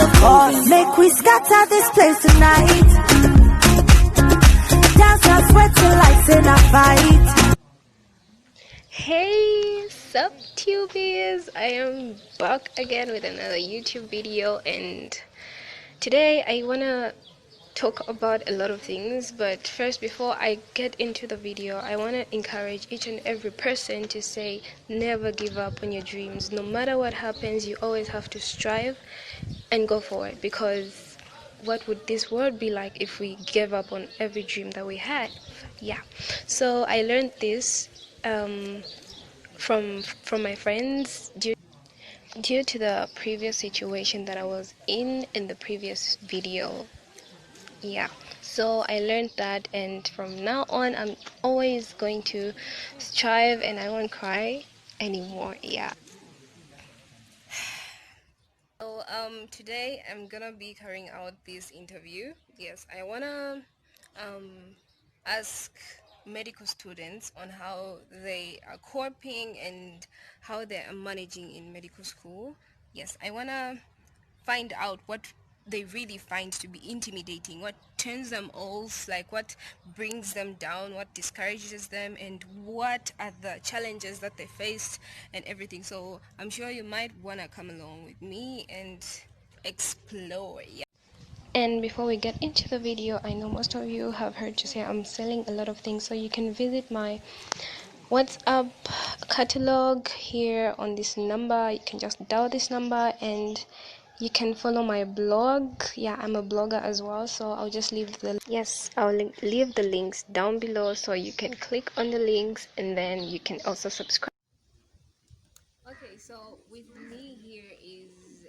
Make we scatter this place tonight. Dance and sweat till lights in a fight. Hey, sup tubies, I am back again with another YouTube video, and today I wanna talk about a lot of things. But first, before I get into the video, I want to encourage each and every person to say never give up on your dreams. No matter what happens, you always have to strive and go for it, because what would this world be like if we gave up on every dream that we had? Yeah, so I learned this from my friends due to the previous situation that I was in the previous video. Yeah, so I learned that, and from now on I'm always going to strive and I won't cry anymore. Yeah, so today I'm gonna be carrying out this interview. Yes, I wanna ask medical students on how they are coping and how they are managing in medical school. Yes, I wanna find out what they really find to be intimidating, what turns them off, like what brings them down, what discourages them, and what are the challenges that they face and everything. So I'm sure you might want to come along with me and explore. Yeah. And before we get into the video, I know most of you have heard to say I'm selling a lot of things, so you can visit my WhatsApp catalog here on this number. You can just dial this number and you can follow my blog. Yeah, I'm a blogger as well, so I'll just leave leave the links down below, so you can click on the links and then you can also subscribe. Okay, so with me here is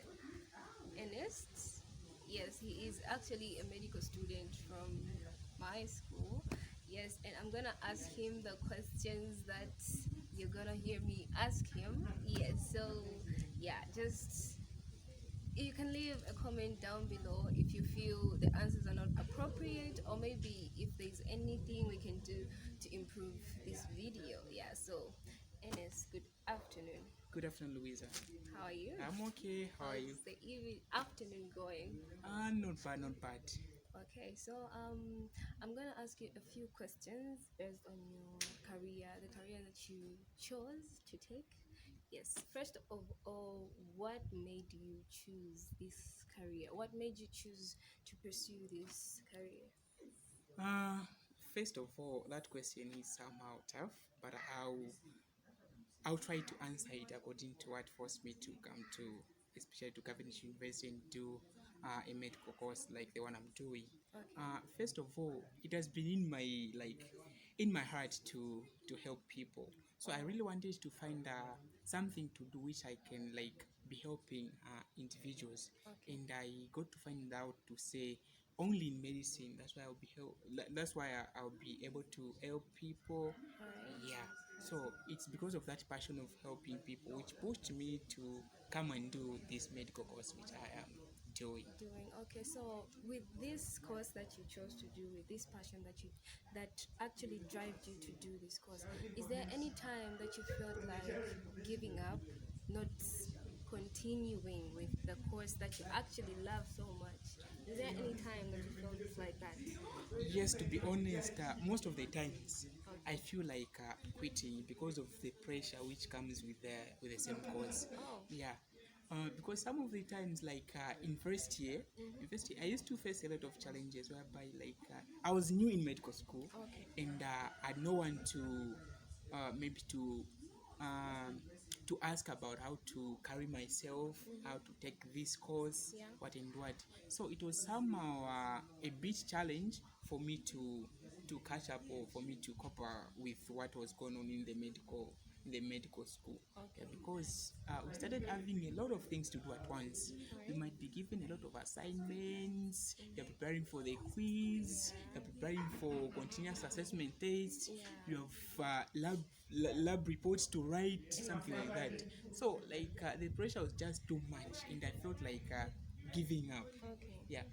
Ernest. Yes, he is actually a medical student from my school. Yes, and I'm gonna ask him the questions that you're gonna hear me ask him. Yes, so yeah, just you can leave a comment down below if you feel the answers are not appropriate, or maybe if there's anything we can do to improve this video. Yeah, so Enes, good afternoon. Good afternoon, Louisa. How are you? I'm okay. How are you? How's the afternoon going? Not bad, not bad. Okay, so I'm gonna ask you a few questions based on your career, the career that you chose to take. Yes, first of all, what made you choose this career? What made you choose to pursue this career? Uh, First of all, that question is somehow tough, but I'll try to answer it according to what forced me to come to, especially to Cavendish University, and do a medical course like the one I'm doing. Okay. First of all, it has been in my in my heart to help people. So I really wanted to find something to do which I can be helping individuals, Okay. and I got to find out to say only in medicine. That's why That's why I'll be able to help people. Alright. Yeah. So it's because of that passion of helping people which pushed me to come and do this medical course which I am doing. Okay, so with this course that you chose to do, with this passion that actually drives you to do this course, is there any time that you felt like giving up, not continuing with the course that you actually love so much? Is there any time that you felt like that? Yes, to be honest, most of the times Okay. I feel like quitting because of the pressure which comes with the same course. Oh. Yeah. Because some of the times, in first year, I used to face a lot of challenges whereby, I was new in medical school, Okay. and I had no one to maybe to ask about how to carry myself, how to take this course, Yeah. what and what. So it was somehow a bit challenge for me to catch up, or for me to cope with what was going on in the medical school. Okay. Yeah, because we started having a lot of things to do at once. We might be given a lot of assignments. You're preparing for the quiz. You're preparing for continuous assessment tests. Yeah. You have lab reports to write, something like that. So the pressure was just too much, and I felt like giving up. Okay. Yeah.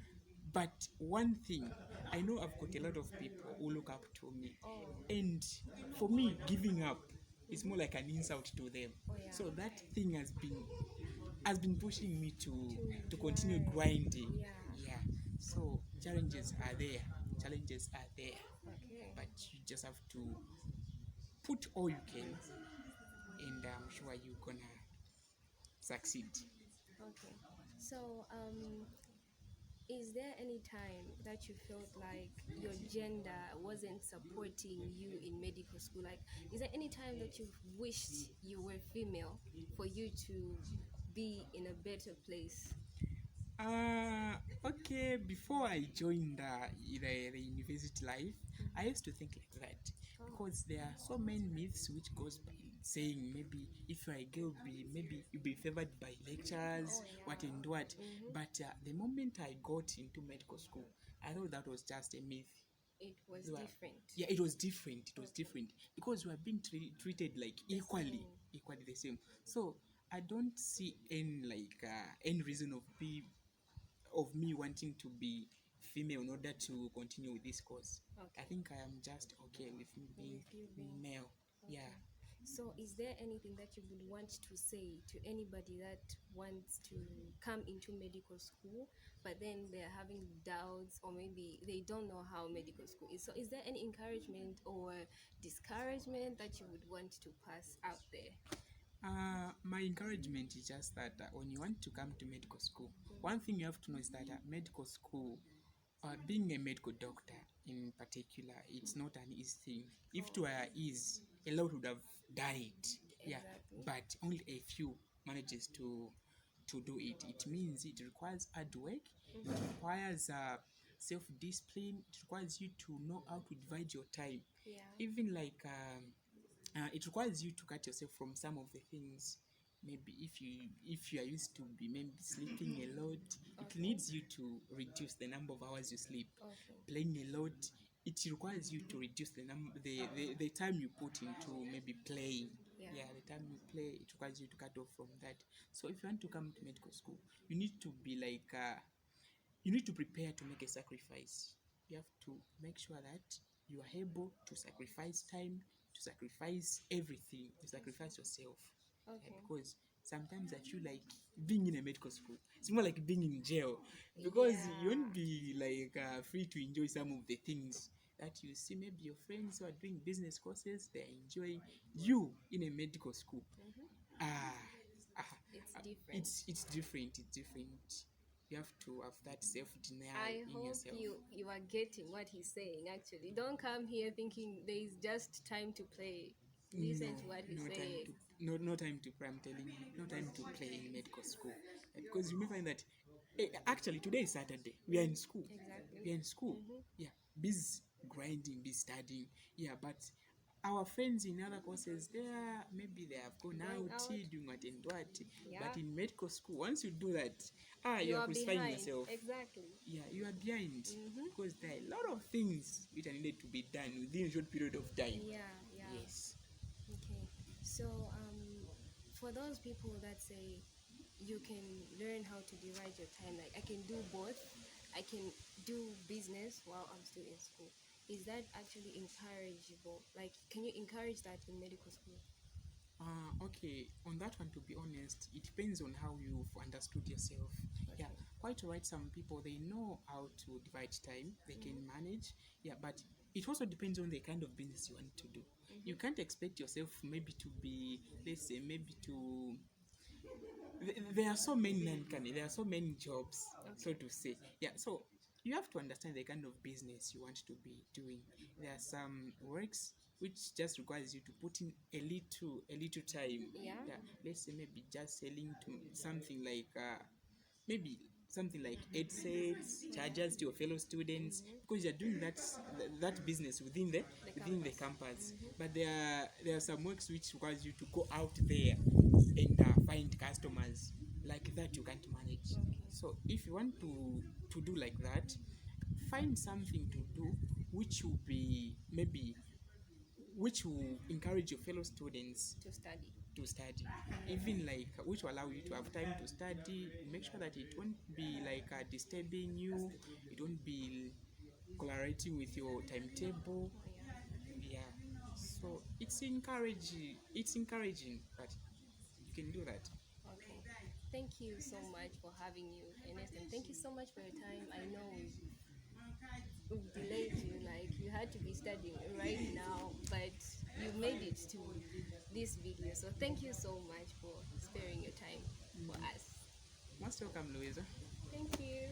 But one thing, I know I've got a lot of people who look up to me. Oh. And for me, giving up is more like an insult to them. Oh, yeah. So that thing has been has been pushing me to continue grind. grinding. Yeah. Yeah. So challenges are there. Challenges are there. Okay. But you just have to put all you can, and I'm sure you're gonna succeed. Okay. So, is there any time that you felt like your gender wasn't supporting you in medical school? Like, is there any time that you wished you were female for you to be in a better place? Okay, before I joined the university life, I used to think like that Oh, because there are so many myths which goes by saying maybe if you're a girl, maybe you'll be favored by lecturers, oh what yeah. and what. Mm-hmm. But the moment I got into medical school, I thought that was just a myth. It was You are- different. yeah, it was different. It was Okay. different because we are being treated like The equally, same. equally the same. So I don't see any reason of me wanting to be female in order to continue with this course. I Okay. think I am just okay with me being With you being male. Yeah. okay. So, is there anything that you would want to say to anybody that wants to come into medical school, but then they're having doubts, or maybe they don't know how medical school is? So, is there any encouragement or discouragement that you would want to pass out there? My encouragement is just that when you want to come to medical school, one thing you have to know is that medical school, being a medical doctor in particular, it's not an easy thing. If it Oh, were easy, a lot would have done it. Yeah, exactly. but only a few manages to do it. It means it requires hard work. It requires self-discipline. It requires you to know how to divide your time. Yeah. Even like it requires you to cut yourself from some of the things. Maybe if you are used to be maybe sleeping a lot, it Okay. needs you to reduce the number of hours you sleep. Okay. Playing a lot, it requires you to reduce the time you put into maybe playing. Yeah. Yeah, the time you play, it requires you to cut off from that. So if you want to come to medical school, you need to be like you need to prepare to make a sacrifice. You have to make sure that you are able to sacrifice time, to sacrifice everything, to sacrifice yourself. Yeah, Okay. because sometimes I feel like being in a medical school, it's more like being in jail because you Yeah. won't be like free to enjoy some of the things that you see. Maybe your friends who are doing business courses, they're enjoying you in a medical school. Ah, ah, It's ah, different. it's different. It's different. You have to have that self denial I in hope yourself. you are getting what he's saying. Actually, don't come here thinking there is just time to play. No, Listen to what he's no time saying. to no time to play. I'm telling you, no time to play in medical school. Because you may find that actually today is Saturday. We are in school. Exactly. We are in school. Yeah, busy grinding, busy studying. Yeah, but our friends in other courses, maybe they have gone Going out out. doing what and what. Yeah. But in medical school, once you do that, You you are are crucifying behind. yourself. Exactly. Yeah, you are behind Mm-hmm. because there are a lot of things which are needed to be done within a short period of time. Yeah. Yeah. Yes. Okay. So, for those people that say you can learn how to divide your time, like I can do both, I can do business while I'm still in school. Is that actually encourageable? Like, can you encourage that in medical school? Okay, on that one, to be honest, it depends on how you've understood yourself. Yeah, Okay. quite right. Some people they know how to divide time, they can manage. Yeah, but it also depends on the kind of business you want to do. You can't expect yourself maybe to be, let's say, maybe to there are so many there are so many jobs, so Okay. to say. Yeah, so you have to understand the kind of business you want to be doing. There are some works which just requires you to put in a little time. Yeah. Yeah, let's say maybe just selling to something like maybe something like headsets, chargers to your fellow students, because you're doing that business The within the campus. campus. But there are some works which requires you to go out there and find customers. Like that you can't manage. Okay. So if you want to do like that, find something to do which will be maybe which will encourage your fellow students To study. to study, even like which will allow you to have time to study. Make sure that it won't be like disturbing you, it won't be collaborating with your timetable. Oh yeah. Yeah, so it's encouraging, but you can do that. Okay. Thank you so much for having you, Ernest, and thank you so much for your time. I know we've delayed you, like you had to be studying right now, but you made it to this video. So thank you so much for sparing your time for us. Most welcome, Louisa. Thank you.